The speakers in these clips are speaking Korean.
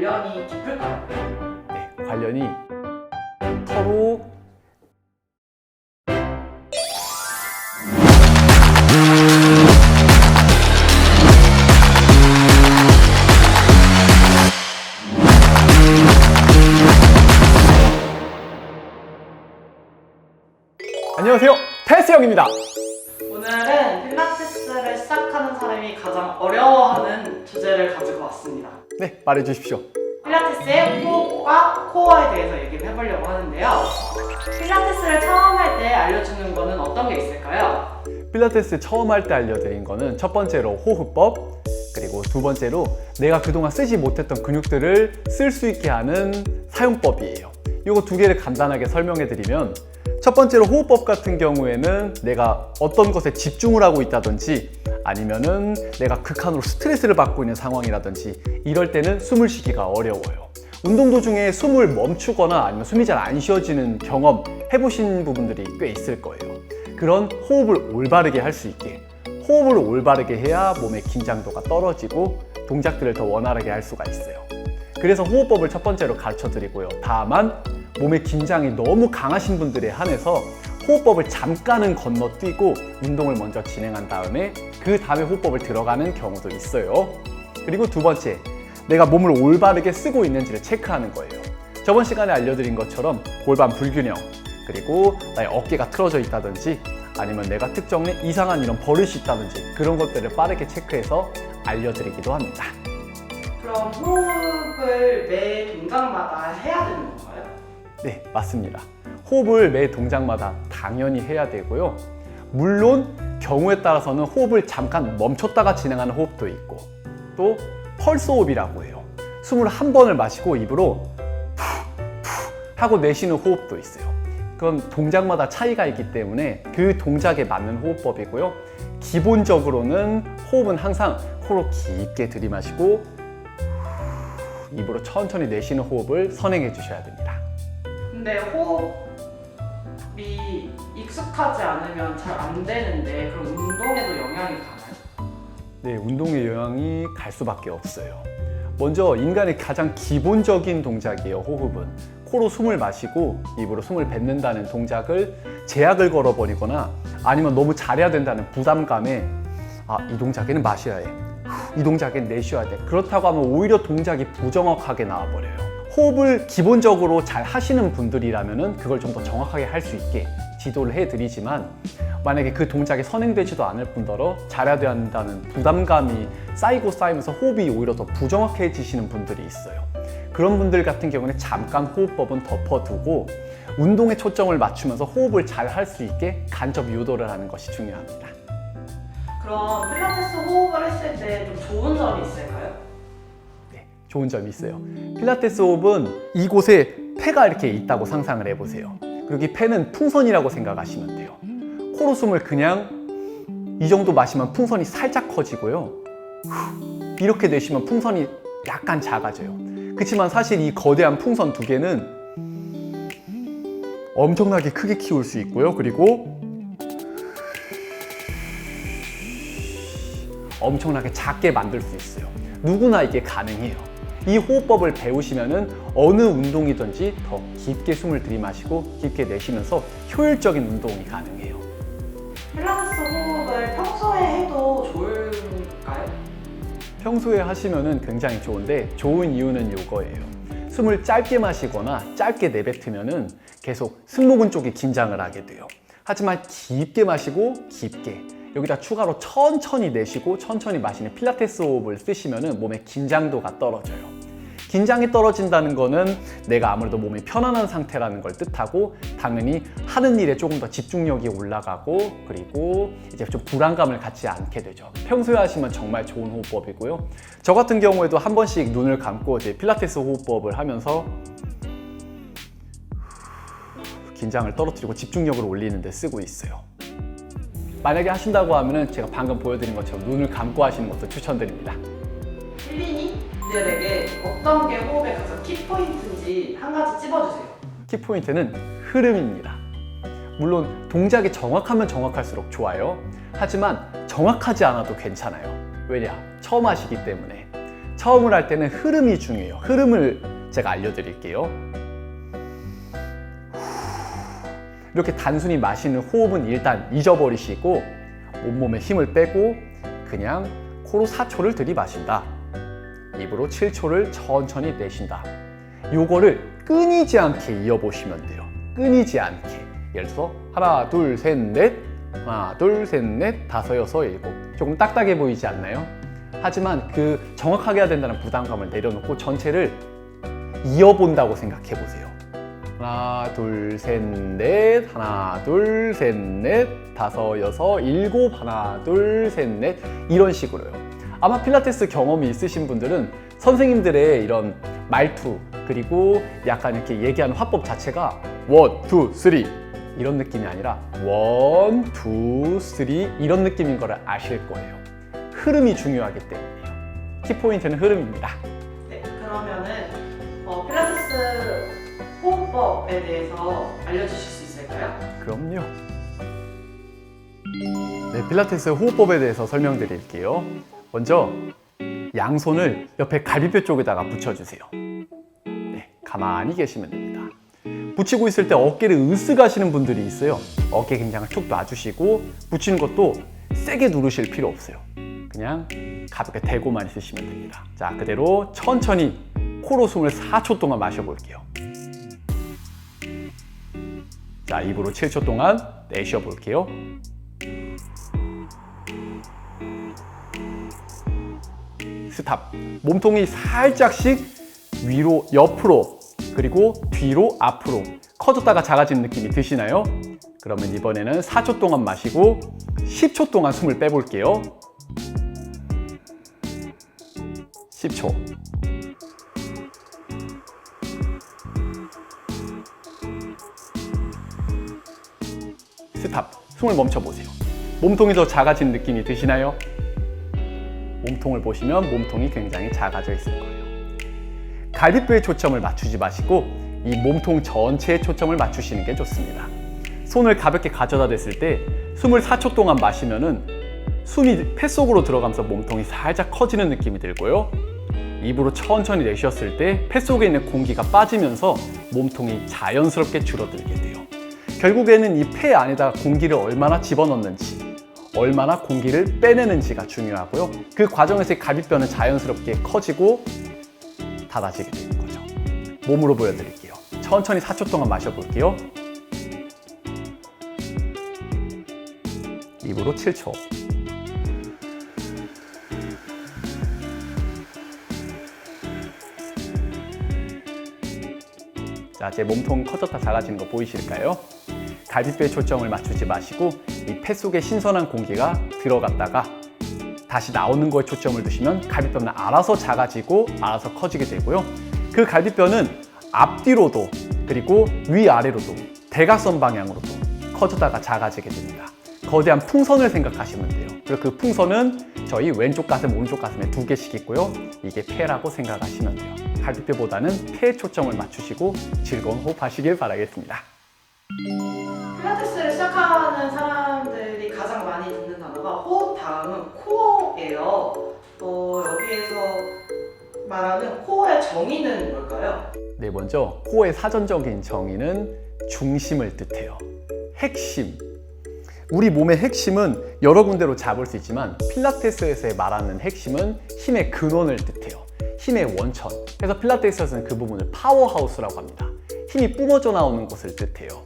관련이 깊을까요? 네, 관련이 서로 안녕하세요, 테스형입니다. 오늘은 필라테스를 시작하는 사람이 가장 어려워하는 주제를 가지고 왔습니다. 네, 말해주십시오. 필라테스의 호흡과 코어에 대해서 얘기를 해보려고 하는데요. 필라테스를 처음 할 때 알려주는 거는 어떤 게 있을까요? 필라테스 처음 할 때 알려드린 거는 첫 번째로 호흡법, 그리고 두 번째로 내가 그동안 쓰지 못했던 근육들을 쓸 수 있게 하는 사용법이에요. 이거 두 개를 간단하게 설명해 드리면, 첫 번째로 호흡법 같은 경우에는 내가 어떤 것에 집중을 하고 있다든지 아니면은 내가 극한으로 스트레스를 받고 있는 상황이라든지 이럴 때는 숨을 쉬기가 어려워요. 운동 도중에 숨을 멈추거나 아니면 숨이 잘 안 쉬어지는 경험 해보신 부분들이 꽤 있을 거예요. 그런 호흡을 올바르게 할 수 있게, 호흡을 올바르게 해야 몸의 긴장도가 떨어지고 동작들을 더 원활하게 할 수가 있어요. 그래서 호흡법을 첫 번째로 가르쳐 드리고요. 다만 몸의 긴장이 너무 강하신 분들에 한해서 호흡법을 잠깐은 건너뛰고 운동을 먼저 진행한 다음에 그 다음에 호흡법을 들어가는 경우도 있어요. 그리고 두 번째, 내가 몸을 올바르게 쓰고 있는지를 체크하는 거예요. 저번 시간에 알려드린 것처럼 골반 불균형, 그리고 나의 어깨가 틀어져 있다든지 아니면 내가 특정의 이상한 이런 버릇이 있다든지 그런 것들을 빠르게 체크해서 알려드리기도 합니다. 그럼 호흡을 매 동작마다 해야 되는 건가요? 네, 맞습니다. 호흡을 매 동작마다 당연히 해야 되고요. 물론 경우에 따라서는 호흡을 잠깐 멈췄다가 진행하는 호흡도 있고, 또 펄스 호흡이라고 해요. 숨을 한 번을 마시고 입으로 푸푸 하고 내쉬는 호흡도 있어요. 그건 동작마다 차이가 있기 때문에 그 동작에 맞는 호흡법이고요. 기본적으로는 호흡은 항상 코로 깊게 들이마시고 입으로 천천히 내쉬는 호흡을 선행해 주셔야 됩니다. 근데 호흡이 익숙하지 않으면 잘 안 되는데 그럼 운동에도 영향이 가나요? 네, 운동의 영향이 갈 수밖에 없어요. 먼저 인간의 가장 기본적인 동작이에요, 호흡은. 코로 숨을 마시고 입으로 숨을 뱉는다는 동작을 제약을 걸어버리거나 아니면 너무 잘해야 된다는 부담감에 이 동작에는 마셔야 해, 이 동작엔 내쉬어야 돼, 그렇다고 하면 오히려 동작이 부정확하게 나와버려요. 호흡을 기본적으로 잘 하시는 분들이라면 그걸 좀 더 정확하게 할 수 있게 지도를 해드리지만, 만약에 그 동작이 선행되지도 않을 뿐더러 잘해야 된다는 부담감이 쌓이고 쌓이면서 호흡이 오히려 더 부정확해지시는 분들이 있어요. 그런 분들 같은 경우는 잠깐 호흡법은 덮어두고 운동에 초점을 맞추면서 호흡을 잘 할 수 있게 간접 유도를 하는 것이 중요합니다. 그럼 필라테스 호흡을 했을 때 좀 좋은 점이 있을까요? 네, 좋은 점이 있어요. 필라테스 호흡은 이곳에 폐가 이렇게 있다고 상상을 해보세요. 그리고 이 폐는 풍선이라고 생각하시면 돼요. 코로 숨을 그냥 이 정도 마시면 풍선이 살짝 커지고요. 이렇게 내쉬면 풍선이 약간 작아져요. 그렇지만 사실 이 거대한 풍선 두 개는 엄청나게 크게 키울 수 있고요. 그리고 엄청나게 작게 만들 수 있어요. 누구나 이게 가능해요. 이 호흡법을 배우시면은 어느 운동이든지 더 깊게 숨을 들이마시고 깊게 내쉬면서 효율적인 운동이 가능해요. 필라테스 호흡을 평소에 해도 좋을까요? 평소에 하시면은 굉장히 좋은데, 좋은 이유는 이거예요. 숨을 짧게 마시거나 짧게 내뱉으면은 계속 승모근 쪽이 긴장을 하게 돼요. 하지만 깊게 마시고 깊게, 여기다 추가로 천천히 내쉬고 천천히 마시는 필라테스 호흡을 쓰시면은 몸의 긴장도가 떨어져요. 긴장이 떨어진다는 거는 내가 아무래도 몸이 편안한 상태라는 걸 뜻하고, 당연히 하는 일에 조금 더 집중력이 올라가고, 그리고 이제 좀 불안감을 갖지 않게 되죠. 평소에 하시면 정말 좋은 호흡법이고요. 저 같은 경우에도 한 번씩 눈을 감고 이제 필라테스 호흡법을 하면서 긴장을 떨어뜨리고 집중력을 올리는 데 쓰고 있어요. 만약에 하신다고 하면은 제가 방금 보여드린 것처럼 눈을 감고 하시는 것도 추천드립니다. 필리니들에게 어떤 게 호흡의 가장 키포인트인지 한 가지 찝어주세요. 키포인트는 흐름입니다. 물론 동작이 정확하면 정확할수록 좋아요. 하지만 정확하지 않아도 괜찮아요. 왜냐? 처음 하시기 때문에. 처음을 할 때는 흐름이 중요해요. 흐름을 제가 알려드릴게요. 이렇게 단순히 마시는 호흡은 일단 잊어버리시고 온몸에 힘을 빼고 그냥 코로 4초를 들이마신다. 입으로 7초를 천천히 내쉰다. 요거를 끊이지 않게 이어보시면 돼요. 끊이지 않게. 예를 들어서 하나, 둘, 셋, 넷, 하나, 둘, 셋, 넷, 다섯, 여섯, 일곱. 조금 딱딱해 보이지 않나요? 하지만 그 정확하게 해야 된다는 부담감을 내려놓고 전체를 이어본다고 생각해 보세요. 하나, 둘, 셋, 넷, 하나, 둘, 셋, 넷, 다섯, 여섯, 일곱, 하나, 둘, 셋, 넷 이런 식으로요. 아마 필라테스 경험이 있으신 분들은 선생님들의 이런 말투 그리고 약간 이렇게 얘기하는 화법 자체가 원, 투, 쓰리 이런 느낌이 아니라 원, 투, 쓰리 이런 느낌인 거를 아실 거예요. 흐름이 중요하기 때문이에요. 키포인트는 흐름입니다. 네, 그러면은 필라테스 호흡법에 대해서 알려주실 수 있을까요? 그럼요. 네, 필라테스 호흡법에 대해서 설명드릴게요. 먼저 양손을 옆에 갈비뼈 쪽에다가 붙여주세요. 네, 가만히 계시면 됩니다. 붙이고 있을 때 어깨를 으쓱하시는 분들이 있어요. 어깨 긴장을 툭 놔주시고 붙이는 것도 세게 누르실 필요 없어요. 그냥 가볍게 대고만 있으시면 됩니다. 자, 그대로 천천히 코로 숨을 4초 동안 마셔볼게요. 자, 입으로 7초 동안 내쉬어볼게요. 스탑. 몸통이 살짝씩 위로, 옆으로, 그리고 뒤로, 앞으로 커졌다가 작아지는 느낌이 드시나요? 그러면 이번에는 4초 동안 마시고 10초 동안 숨을 빼볼게요. 10초. 스탑. 숨을 멈춰보세요. 몸통이 더 작아진 느낌이 드시나요? 몸통을 보시면 몸통이 굉장히 작아져 있을 거예요. 갈비뼈에 초점을 맞추지 마시고 이 몸통 전체에 초점을 맞추시는 게 좋습니다. 손을 가볍게 가져다 댔을 때 숨을 4초 동안 마시면은 숨이 폐 속으로 들어가면서 몸통이 살짝 커지는 느낌이 들고요. 입으로 천천히 내쉬었을 때 폐 속에 있는 공기가 빠지면서 몸통이 자연스럽게 줄어들게 돼요. 결국에는 이 폐 안에다가 공기를 얼마나 집어넣는지 얼마나 공기를 빼내는지가 중요하고요. 그 과정에서 갈비뼈는 자연스럽게 커지고 닫아지게 되는 거죠. 몸으로 보여드릴게요. 천천히 4초 동안 마셔볼게요. 입으로 7초. 자, 제 몸통 커졌다 작아지는 거 보이실까요? 갈비뼈에 초점을 맞추지 마시고 이 폐 속에 신선한 공기가 들어갔다가 다시 나오는 거에 초점을 두시면 갈비뼈는 알아서 작아지고 알아서 커지게 되고요. 그 갈비뼈는 앞뒤로도 그리고 위아래로도 대각선 방향으로도 커졌다가 작아지게 됩니다. 거대한 풍선을 생각하시면 돼요. 그리고 그 풍선은 저희 왼쪽 가슴, 오른쪽 가슴에 2개씩 있고요. 이게 폐라고 생각하시면 돼요. 갈비뼈보다는 폐에 초점을 맞추시고 즐거운 호흡하시길 바라겠습니다. 필라테스를 시작하는 사람들이 가장 많이 듣는 단어가 호흡 다음은 코어예요. 여기에서 말하는 코어의 정의는 뭘까요? 네, 먼저 코어의 사전적인 정의는 중심을 뜻해요. 핵심. 우리 몸의 핵심은 여러 군데로 잡을 수 있지만 필라테스에서 말하는 핵심은 힘의 근원을 뜻해요. 힘의 원천. 그래서 필라테스에서는 그 부분을 파워하우스라고 합니다. 힘이 뿜어져 나오는 곳을 뜻해요.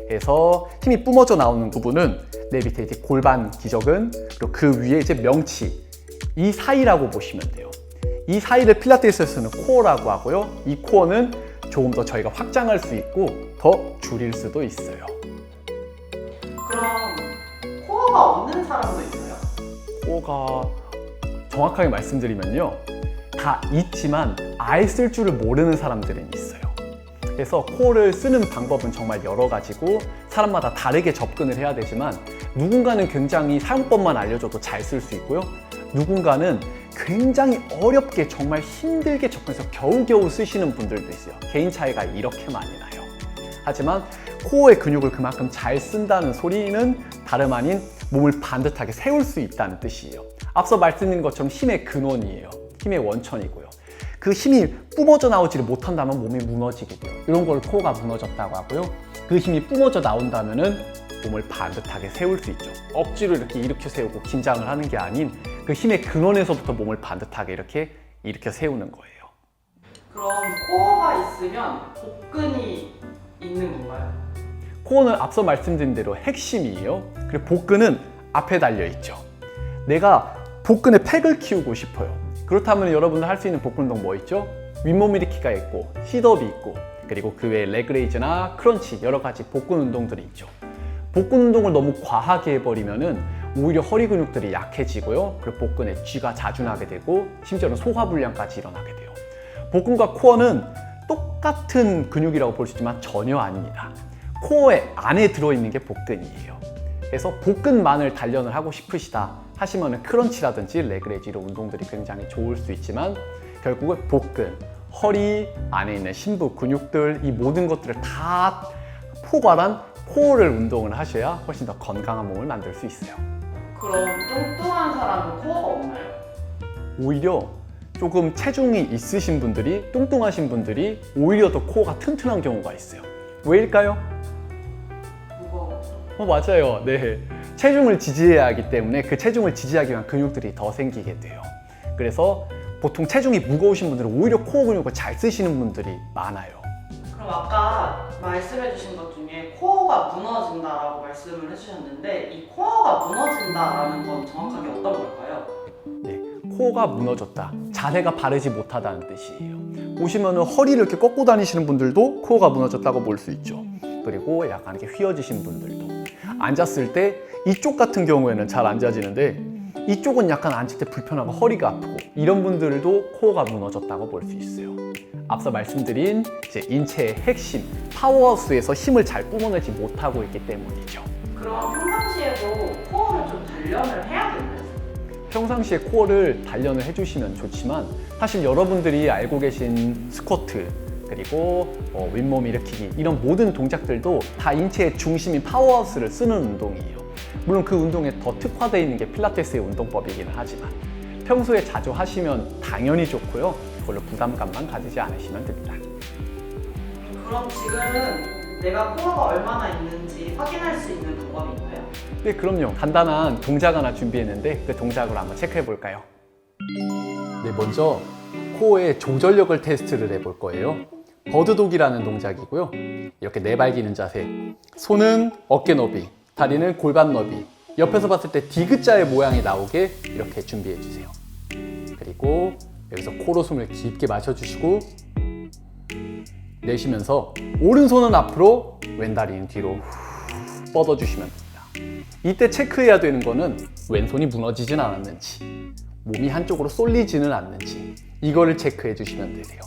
그래서 힘이 뿜어져 나오는 부분은 내 밑에 이제 골반 기저근 그리고 그 위에 이제 명치 이 사이라고 보시면 돼요. 이 사이를 필라테스에서는 코어라고 하고요. 이 코어는 조금 더 저희가 확장할 수 있고 더 줄일 수도 있어요. 그럼 코어가 없는 사람도 있어요? 코어가 정확하게 말씀드리면요. 다 있지만 아예 쓸 줄을 모르는 사람들은 있어요. 그래서 코어를 쓰는 방법은 정말 여러 가지고 사람마다 다르게 접근을 해야 되지만 누군가는 굉장히 사용법만 알려줘도 잘 쓸 수 있고요. 누군가는 굉장히 어렵게 정말 힘들게 접근해서 겨우겨우 쓰시는 분들도 있어요. 개인 차이가 이렇게 많이 나요. 하지만 코어의 근육을 그만큼 잘 쓴다는 소리는 다름 아닌 몸을 반듯하게 세울 수 있다는 뜻이에요. 앞서 말씀드린 것처럼 힘의 근원이에요. 힘의 원천이고요. 그 힘이 뿜어져 나오지를 못한다면 몸이 무너지게 돼요. 이런 걸 코어가 무너졌다고 하고요. 그 힘이 뿜어져 나온다면은 몸을 반듯하게 세울 수 있죠. 억지로 이렇게 일으켜 세우고 긴장을 하는 게 아닌 그 힘의 근원에서부터 몸을 반듯하게 이렇게 일으켜 세우는 거예요. 그럼 코어가 있으면 복근이 있는 건가요? 코어는 앞서 말씀드린 대로 핵심이에요. 그리고 복근은 앞에 달려 있죠. 내가 복근의 팩을 키우고 싶어요. 그렇다면 여러분들 할 수 있는 복근 운동 뭐 있죠? 윗몸 일으키기가 있고 싯업이 있고 그리고 그 외에 레그레이즈나 크런치 여러 가지 복근 운동들이 있죠. 복근 운동을 너무 과하게 해버리면은 오히려 허리 근육들이 약해지고요. 그리고 복근에 쥐가 자주 나게 되고 심지어는 소화불량까지 일어나게 돼요. 복근과 코어는 똑같은 근육이라고 볼 수 있지만 전혀 아닙니다. 코어의 안에 들어있는 게 복근이에요. 그래서 복근만을 단련을 하고 싶으시다 하시면 크런치라든지 레그레이즈 이런 운동들이 굉장히 좋을 수 있지만 결국은 복근, 허리 안에 있는 심부 근육들 이 모든 것들을 다 포괄한 코어를 운동을 하셔야 훨씬 더 건강한 몸을 만들 수 있어요. 그럼 뚱뚱한 사람은 코어가 없나요? 오히려 조금 체중이 있으신 분들이 뚱뚱하신 분들이 오히려 더 코어가 튼튼한 경우가 있어요. 왜일까요? 무거워서. 맞아요. 네. 체중을 지지해야 하기 때문에 그 체중을 지지하기 위한 근육들이 더 생기게 돼요. 그래서 보통 체중이 무거우신 분들은 오히려 코어 근육을 잘 쓰시는 분들이 많아요. 그럼 아까 말씀해주신 것 중에 코어가 무너진다라고 말씀을 해주셨는데 이 코어가 무너진다라는 건 정확하게 어떤 걸까요? 네, 코어가 무너졌다. 자세가 바르지 못하다는 뜻이에요. 보시면은 허리를 이렇게 꺾고 다니시는 분들도 코어가 무너졌다고 볼 수 있죠. 그리고 약간 이렇게 휘어지신 분들도 앉았을 때 이쪽 같은 경우에는 잘 앉아지는데 이쪽은 약간 앉을 때 불편하고 허리가 아프고 이런 분들도 코어가 무너졌다고 볼 수 있어요. 앞서 말씀드린 이제 인체의 핵심 파워하우스에서 힘을 잘 뿜어내지 못하고 있기 때문이죠. 그럼 평상시에도 코어를 좀 단련을 해야겠나요? 평상시에 코어를 단련을 해주시면 좋지만 사실 여러분들이 알고 계신 스쿼트 그리고 윗몸 일으키기 이런 모든 동작들도 다 인체의 중심인 파워하우스를 쓰는 운동이에요. 물론 그 운동에 더 특화되어 있는 게 필라테스의 운동법이기는 하지만 평소에 자주 하시면 당연히 좋고요. 그걸로 부담감만 가지지 않으시면 됩니다. 그럼 지금 내가 코어가 얼마나 있는지 확인할 수 있는 방법이 있나요? 네, 그럼요. 간단한 동작 하나 준비했는데 그 동작으로 한번 체크해 볼까요? 네, 먼저 코어의 조절력을 테스트를 해볼 거예요. 버드독이라는 동작이고요. 이렇게 내발기는 자세, 손은 어깨 너비, 다리는 골반 너비, 옆에서 봤을 때 디귿자의 모양이 나오게 이렇게 준비해 주세요. 그리고 여기서 코로 숨을 깊게 마셔주시고 내쉬면서 오른손은 앞으로 왼다리는 뒤로 뻗어주시면 됩니다. 이때 체크해야 되는 거는 왼손이 무너지진 않았는지 몸이 한쪽으로 쏠리지는 않는지 이거를 체크해 주시면 되세요.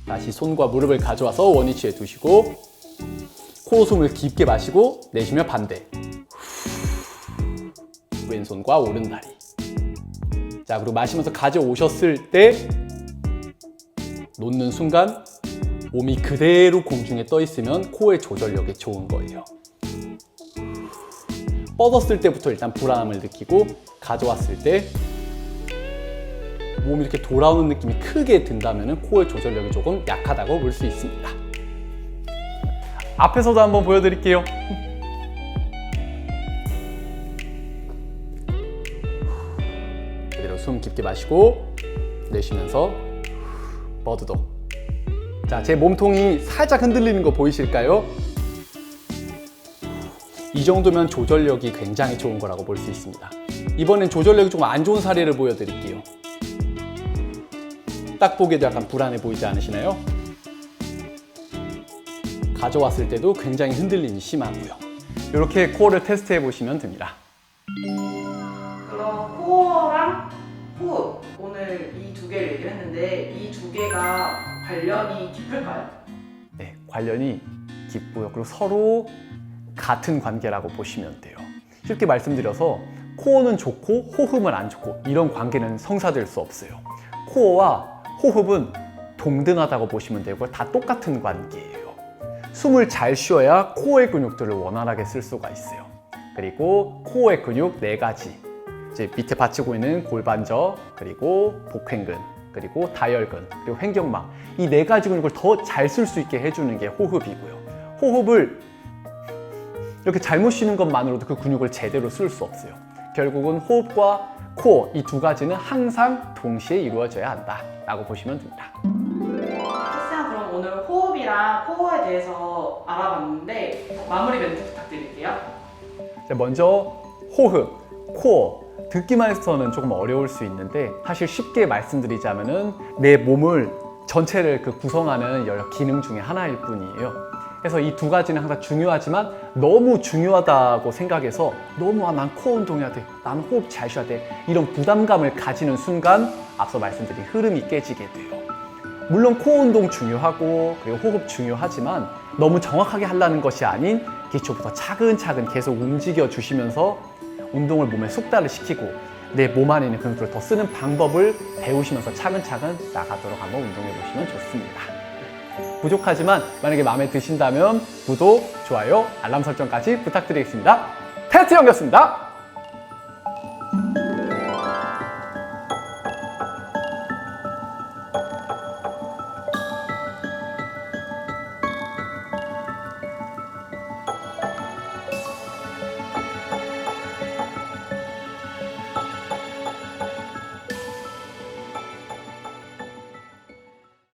다시 손과 무릎을 가져와서 원위치에 두시고 코로 숨을 깊게 마시고 내쉬며 반대. 왼손과 오른다리. 자, 그리고 마시면서 가져오셨을 때 놓는 순간 몸이 그대로 공중에 떠 있으면 코어의 조절력이 좋은 거예요. 뻗었을 때부터 일단 불안함을 느끼고 가져왔을 때 몸이 이렇게 돌아오는 느낌이 크게 든다면 코어의 조절력이 조금 약하다고 볼 수 있습니다. 앞에서도 한번 보여드릴게요. 그대로 숨 깊게 마시고 내쉬면서 버드독. 자, 제 몸통이 살짝 흔들리는 거 보이실까요? 이 정도면 조절력이 굉장히 좋은 거라고 볼 수 있습니다. 이번엔 조절력이 조금 안 좋은 사례를 보여드릴게요. 딱 보기에도 약간 불안해 보이지 않으시나요? 가져왔을 때도 굉장히 흔들림이 심하고요. 이렇게 코어를 테스트해 보시면 됩니다. 그럼 코어랑 호흡 오늘 이 두 개를 얘기를 했는데 이 두 개가 관련이 깊을까요? 네, 관련이 깊고요. 그리고 서로 같은 관계라고 보시면 돼요. 쉽게 말씀드려서 코어는 좋고 호흡은 안 좋고 이런 관계는 성사될 수 없어요. 코어와 호흡은 동등하다고 보시면 되고 다 똑같은 관계예요. 숨을 잘 쉬어야 코어의 근육들을 원활하게 쓸 수가 있어요. 그리고 코어의 근육 4가지. 이제 밑에 받치고 있는 골반저, 그리고 복횡근, 그리고 다혈근, 그리고 횡격막, 이 네 가지 근육을 더 잘 쓸 수 있게 해주는 게 호흡이고요. 호흡을 이렇게 잘못 쉬는 것만으로도 그 근육을 제대로 쓸 수 없어요. 결국은 호흡과 코어, 이 두 가지는 항상 동시에 이루어져야 한다라고 보시면 됩니다. 헬스장 그럼 오늘 호흡이랑 코어에 대해서 알아봤는데 마무리 멘트 부탁드릴게요. 먼저 호흡, 코어, 듣기만 해서는 조금 어려울 수 있는데 사실 쉽게 말씀드리자면은 내 몸을 전체를 구성하는 여러 기능 중에 하나일 뿐이에요. 그래서 이 두 가지는 항상 중요하지만 너무 중요하다고 생각해서 너무 난 코어 운동해야 돼, 난 호흡 잘 쉬어야 돼, 이런 부담감을 가지는 순간 앞서 말씀드린 흐름이 깨지게 돼요. 물론 코어 운동 중요하고 그리고 호흡 중요하지만 너무 정확하게 하려는 것이 아닌 기초부터 차근차근 계속 움직여 주시면서 운동을 몸에 숙달을 시키고 내 몸 안에 있는 근육들을 더 쓰는 방법을 배우시면서 차근차근 나가도록 한번 운동해 보시면 좋습니다. 부족하지만 만약에 마음에 드신다면 구독, 좋아요, 알람 설정까지 부탁드리겠습니다. 테스트 형이었습니다.